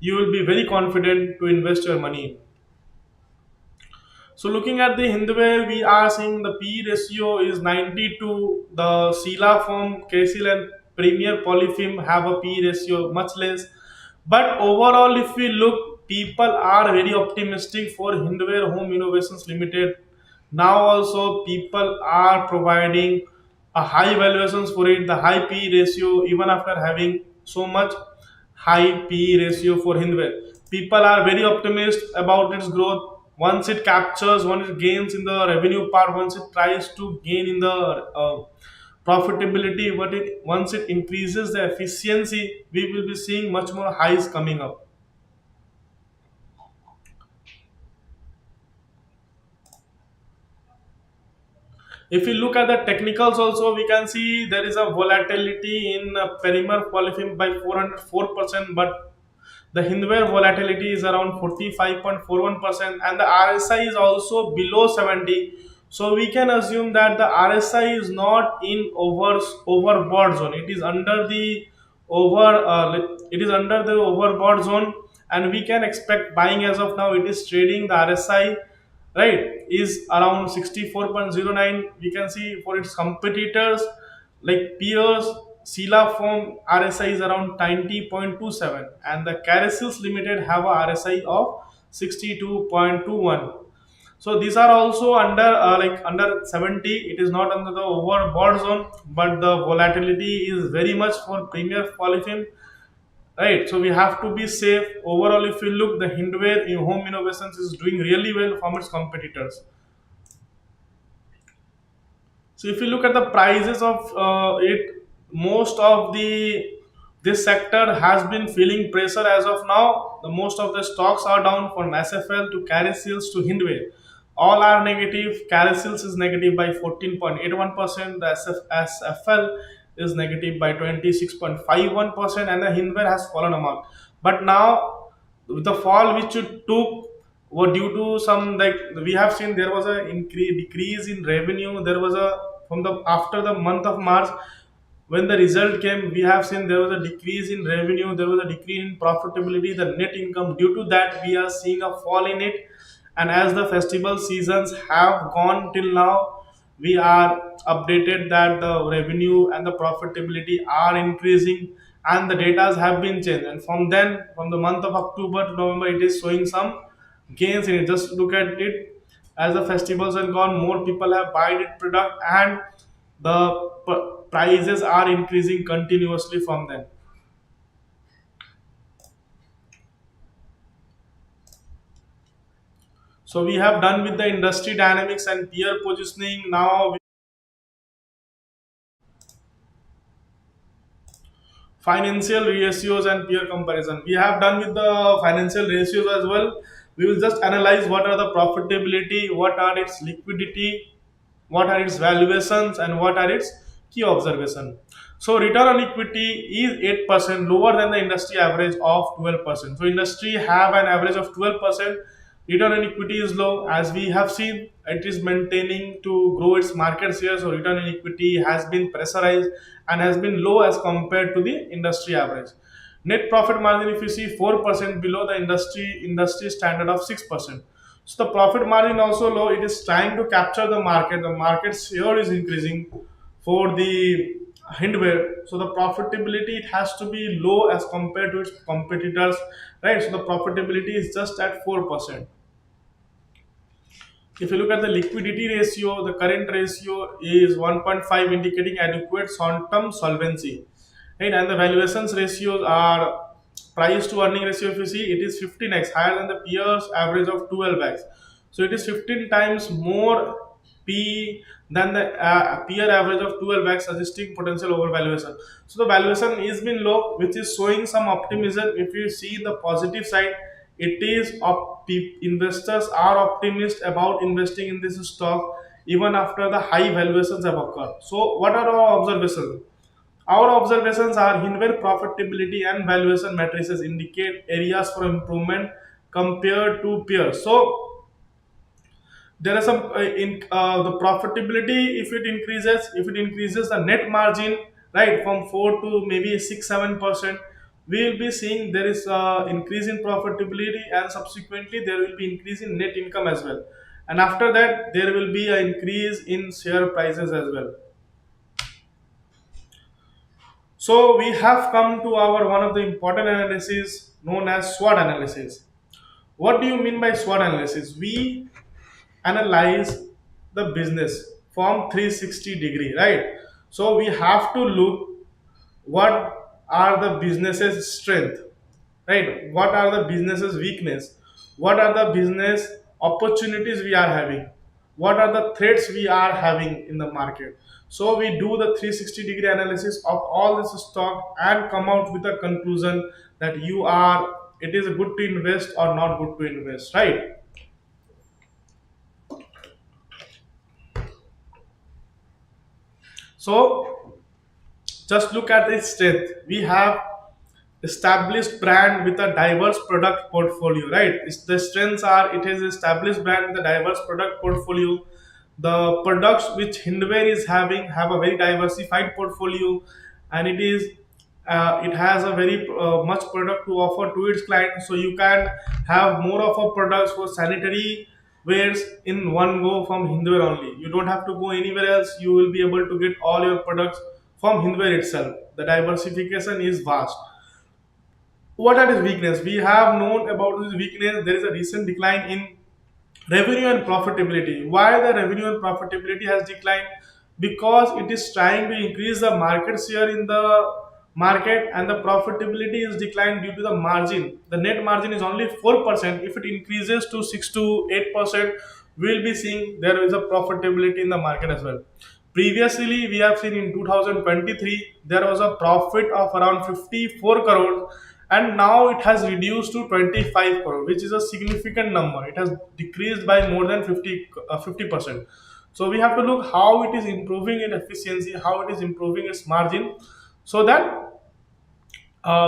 A: you will be very confident to invest your money. So looking at the Hindware, we are seeing the P ratio is 92. The Sila form, KCL and Premier Polyfilm have a P ratio much less. But overall, if we look, people are very optimistic for Hindware Home Innovations Limited. Now also people are providing a high valuations for it, the high P ratio, even after having so much high P ratio for Hindware. People are very optimistic about its growth. Once it captures, once it gains in the revenue part, once it tries to gain in the profitability, but once it increases the efficiency, we will be seeing much more highs coming up. If we look at the technicals also, we can see there is a volatility in perimeter polyfilm by 404%, but the Hindware volatility is around 45.41%, and the RSI is also below 70. So we can assume that the RSI is not in overbought zone. It is under the overbought zone, and we can expect buying. As of now, it is trading, the RSI, right, is around 64.09. We can see for its competitors like peers, Sila form RSI is around 90.27, and the Carousels Limited have a RSI of 62.21. So these are also under under 70. It is not under the overbought zone, but the volatility is very much for Premier Polyfilm, right? So we have to be safe. Overall, if you look, the Hindware in home innovations is doing really well from its competitors. So if you look at the prices of it, most of the this sector has been feeling pressure as of now. The most of the stocks are down from SFL to carry sales to Hindware. All are negative. Carousels is negative by 14.81%. The SFL is negative by 26.51%, and the Hinware has fallen amount. But now, with the fall which it took were due to some, like we have seen, there was a decrease in revenue. There was a, from the after the month of March, when the result came, we have seen there was a decrease in revenue, there was a decrease in profitability, the net income. Due to that, we are seeing a fall in it. And as the festival seasons have gone till now, we are updated that the revenue and the profitability are increasing, and the data have been changed. And from then, from the month of October to November, it is showing some gains in it. Just look at it, as the festivals have gone, more people have bought it product, and the prices are increasing continuously from then. So we have done with the industry dynamics and peer positioning. Now, financial ratios and peer comparison. We have done with the financial ratios as well. We will just analyze what are the profitability, what are its liquidity, what are its valuations, and what are its key observation. So return on equity is 8%, lower than the industry average of 12%. So industry have an average of 12%. Return on equity is low. As we have seen, it is maintaining to grow its market share. So return on equity has been pressurized and has been low as compared to the industry average. Net profit margin, if you see, 4% below the industry standard of 6%. So the profit margin also low. It is trying to capture the market. The market share is increasing for the hardware. So the profitability, it has to be low as compared to its competitors, right? So the profitability is just at 4%. If you look at the liquidity ratio, the current ratio is 1.5, indicating adequate short-term solvency. Right? And the valuations ratios are price to earning ratio. If you see, it is 15x, higher than the peers average of 12x. So it is 15 times more P than the peer average of 12x, suggesting potential overvaluation. So the valuation is been low, which is showing some optimism. If you see the positive side, it is investors are optimistic about investing in this stock even after the high valuations have occurred. So what are our observations? Our observations are Hinware profitability and valuation matrices indicate areas for improvement compared to peers. So there are some in the profitability, if it increases the net margin, right, from 4 to maybe 6 7%, we will be seeing there is increase in profitability, and subsequently there will be increase in net income as well. And after that, there will be an increase in share prices as well. So we have come to our one of the important analysis known as SWOT analysis. What do you mean by SWOT analysis? We analyze the business from 360-degree, right? So we have to look what are the business's strength, right? What are the business's weakness? What are the business opportunities we are having? What are the threats we are having in the market? So we do the 360-degree analysis of all this stock and come out with a conclusion that it is good to invest or not good to invest, right? So just look at its strength. We have established brand with a diverse product portfolio, right? The strengths are, it is established brand with a diverse product portfolio. The products which Hindware is having have a very diversified portfolio, and it has a very much product to offer to its clients. So you can have more of a products for sanitary wares in one go from Hindware only. You don't have to go anywhere else. You will be able to get all your products from Hindware itself. The diversification is vast. What are his weakness? We have known about his weakness. There is a recent decline in revenue and profitability. Why the revenue and profitability has declined? Because it is trying to increase the market share in the market, and the profitability is declined due to the margin. The net margin is only 4%. If it increases to 6 to 8%, we'll be seeing there is a profitability in the market as well. Previously, we have seen in 2023 there was a profit of around 54 crores, and now it has reduced to 25 crore, which is a significant number. It has decreased by more than 50%. So we have to look how it is improving in efficiency, how it is improving its margin, so that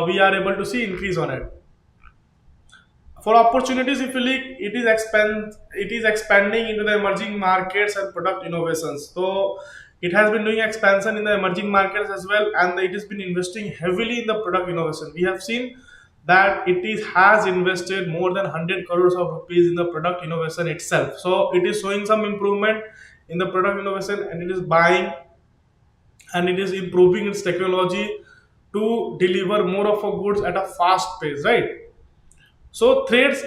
A: we are able to see increase on it. For opportunities, if you look, it is expanding into the emerging markets and product innovations. So it has been doing expansion in the emerging markets as well, and it has been investing heavily in the product innovation. We have seen that it is has invested more than 100 crores of rupees in the product innovation itself. So it is showing some improvement in the product innovation, and it is buying, and it is improving its technology to deliver more of a goods at a fast pace, right? So threats,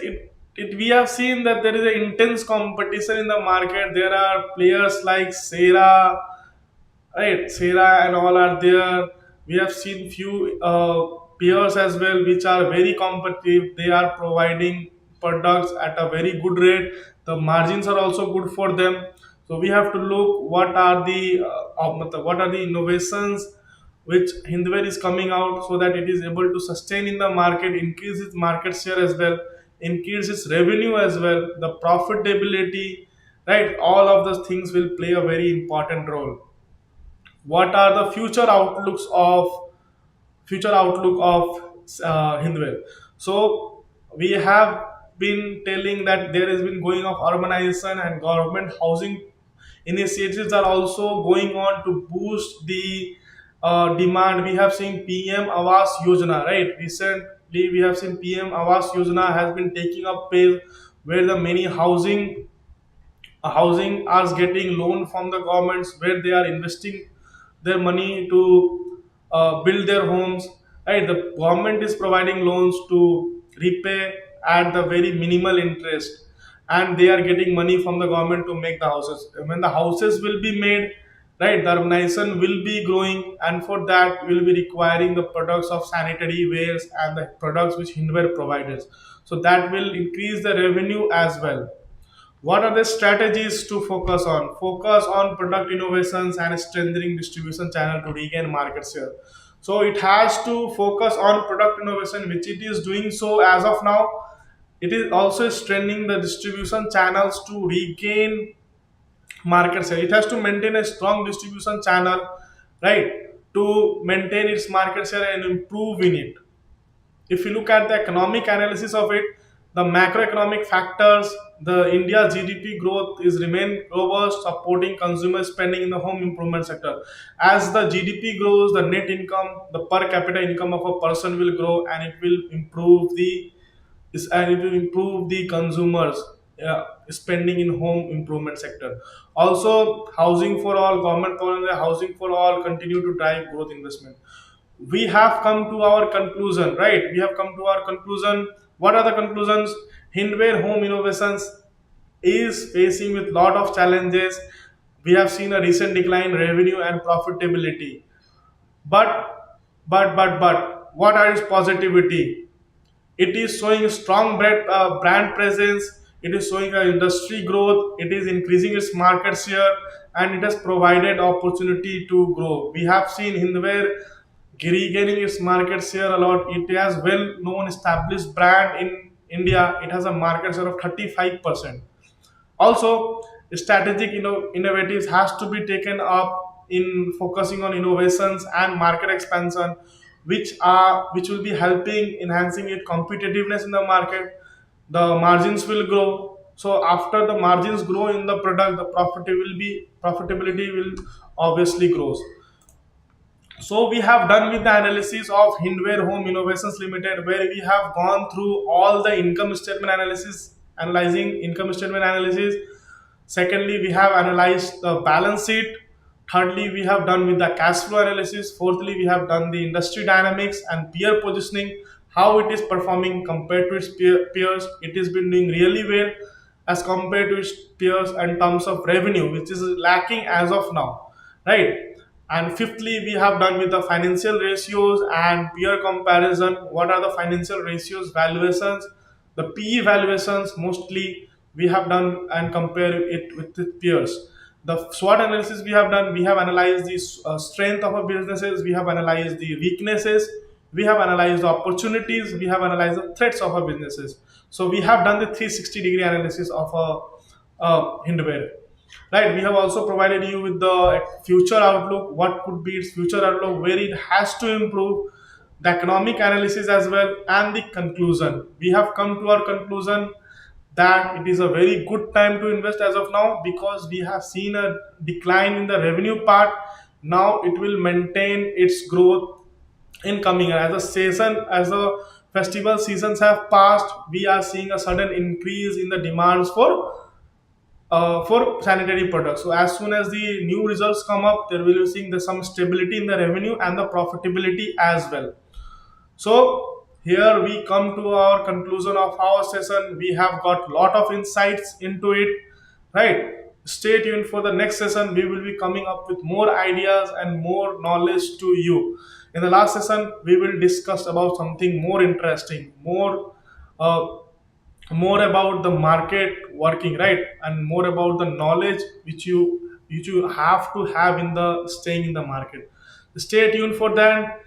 A: we have seen that there is an intense competition in the market. There are players like Sarah, right? Sarah and all are there. We have seen few peers as well, which are very competitive. They are providing products at a very good rate. The margins are also good for them. So we have to look what are the innovations which Hindware is coming out, so that it is able to sustain in the market, increase its market share as well, increase its revenue as well, the profitability, right? All of those things will play a very important role. What are the future outlook of Hindware? So we have been telling that there has been going of urbanization, and government housing initiatives are also going on to boost the demand. We have seen PM Awas Yojana, right? Recently, we have seen PM Awas Yojana has been taking up pace, where the many housing are getting loan from the governments, where they are investing their money to build their homes, right? The government is providing loans to repay at the very minimal interest, and they are getting money from the government to make the houses. When the houses will be made, right, the urbanization will be growing, and for that we will be requiring the products of sanitary wares and the products which Hindware provides. So that will increase the revenue as well. What are the strategies to focus on? Focus on product innovations and strengthening distribution channel to regain market share. So it has to focus on product innovation, which it is doing so as of now. It is also strengthening the distribution channels to regain market share. It has to maintain a strong distribution channel, right, to maintain its market share and improve in it. If you look at the economic analysis of it, the macroeconomic factors, the India's GDP growth is remain robust, supporting consumer spending in the home improvement sector. As the GDP grows, the net income, the per capita income of a person will grow, and it will improve the consumers spending in home improvement sector. Also, housing for all, government policy, housing for all continue to drive growth investment. We have come to our conclusion, right? We have come to our conclusion. What are the conclusions? Hindware Home Innovations is facing with lot of challenges. We have seen a recent decline in revenue and profitability. But what are its positivity? It is showing strong brand presence. It is showing a industry growth. It is increasing its market share, and it has provided opportunity to grow. We have seen Hindware regaining its market share a lot. It has well known established brand in India. It has a market share of 35%. Also, strategic innovatives has to be taken up in focusing on innovations and market expansion, which will be helping enhancing its competitiveness in the market. The margins will grow. So after the margins grow in the product, the profitability will obviously grows. So we have done with the analysis of Hindware Home Innovations Limited, where we have gone through all the income statement analysis, analyzing income statement analysis. Secondly, we have analyzed the balance sheet. Thirdly, we have done with the cash flow analysis. Fourthly, we have done the industry dynamics and peer positioning, how it is performing compared to its peers. It has been doing really well as compared to its peers in terms of revenue, which is lacking as of now, right? And fifthly, we have done with the financial ratios and peer comparison. What are the financial ratios, valuations, the PE valuations mostly we have done and compare it with the peers. The SWOT analysis we have done, we have analyzed the strength of our businesses, we have analyzed the weaknesses, we have analyzed the opportunities, we have analyzed the threats of our businesses. So we have done the 360-degree analysis of a hardware. Right, we have also provided you with the future outlook, what could be its future outlook, where it has to improve, the economic analysis as well, and the conclusion. We have come to our conclusion that it is a very good time to invest as of now, because we have seen a decline in the revenue part. Now it will maintain its growth in coming year. As a season, as the festival seasons have passed, we are seeing a sudden increase in the demands for sanitary products. So as soon as the new results come up, there will be seeing the some stability in the revenue and the profitability as well. So here we come to our conclusion of our session. We have got lot of insights into it, right? Stay tuned for the next session. We will be coming up with more ideas and more knowledge to you. In the last session, we will discuss about something more interesting, uh, more about the market working, right, and more about the knowledge which you have to have in the staying in the market. Stay tuned for that.